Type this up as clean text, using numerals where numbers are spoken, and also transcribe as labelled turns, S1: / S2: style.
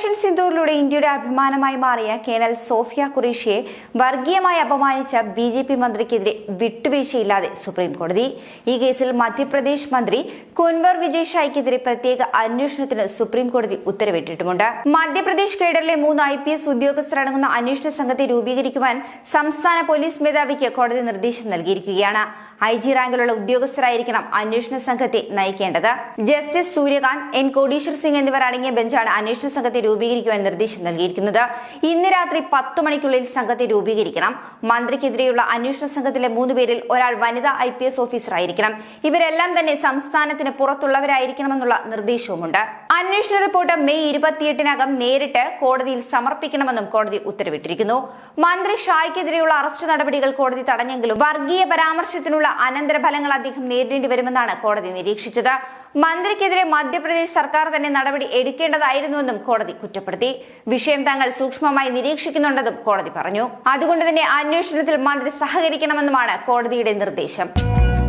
S1: Operation സിന്ദൂറിലൂടെ ഇന്ത്യയുടെ അഭിമാനമായി മാറിയ കേണൽ സോഫിയ ഖുറേഷിയെ വർഗീയമായി അപമാനിച്ച ബിജെപി മന്ത്രിക്കെതിരെ വിട്ടുവീഴ്ചയില്ലാതെ സുപ്രീം കോടതി. ഈ കേസിൽ മധ്യപ്രദേശ് മന്ത്രി കുൻവർ വിജയ് ഷായ്ക്കെതിരെ പ്രത്യേക അന്വേഷണത്തിന് സുപ്രീം കോടതി ഉത്തരവിട്ടിട്ടുമുണ്ട്. മധ്യപ്രദേശ് കേഡറിലെ 3 IPS ഉദ്യോഗസ്ഥരടങ്ങുന്ന അന്വേഷണ സംഘത്തെ രൂപീകരിക്കുവാൻ സംസ്ഥാന പോലീസ് മേധാവിക്ക് കോടതി നിർദ്ദേശം നൽകിയിരിക്കുകയാണ്. IG റാങ്കിലുള്ള ഉദ്യോഗസ്ഥരായിരിക്കണം അന്വേഷണ സംഘത്തെ നയിക്കേണ്ടത്. ജസ്റ്റിസ് സൂര്യകാന്ത്, N കോടീശ്വർ സിംഗ് എന്നിവർ അടങ്ങിയ ബെഞ്ചാണ് അന്വേഷണ സംഘത്തെ രൂപീകരിക്കുവാൻ നിർദ്ദേശം നൽകിയിരിക്കുന്നത്. ഇന്ന് രാത്രി 10 മണിക്കുള്ളിൽ സംഘത്തെ രൂപീകരിക്കണം. മന്ത്രിക്കെതിരെയുള്ള അന്വേഷണ സംഘത്തിലെ 3 പേരിൽ ഒരാൾ വനിതാ IPS ഓഫീസർ ആയിരിക്കണം. ഇവരെല്ലാം തന്നെ സംസ്ഥാനത്തിന് പുറത്തുള്ളവരായിരിക്കണമെന്നുള്ള നിർദ്ദേശവുമുണ്ട്. അന്വേഷണ റിപ്പോർട്ട് മെയ് 28-നകം നേരിട്ട് കോടതിയിൽ സമർപ്പിക്കണമെന്നും കോടതി ഉത്തരവിട്ടിരിക്കുന്നു. മന്ത്രി ഷായ്ക്കെതിരെയുള്ള അറസ്റ്റ് നടപടികൾ കോടതി തടഞ്ഞെങ്കിലും വർഗീയ പരാമർശത്തിനുള്ള അനന്തരഫലങ്ങൾ അദ്ദേഹം നേരിടേണ്ടി വരുമെന്നാണ് കോടതി നിരീക്ഷിച്ചത്. മന്ത്രിക്കെതിരെ മധ്യപ്രദേശ് സർക്കാർ തന്നെ നടപടി എടുക്കേണ്ടതായിരുന്നുവെന്നും കോടതി കുറ്റപ്പെടുത്തി. വിഷയം തങ്ങൾ സൂക്ഷ്മമായി നിരീക്ഷിക്കുന്നുണ്ടെന്നും കോടതി പറഞ്ഞു. അതുകൊണ്ട് തന്നെ അന്വേഷണത്തിൽ മന്ത്രി സഹകരിക്കണമെന്നുമാണ് കോടതിയുടെ നിർദ്ദേശം.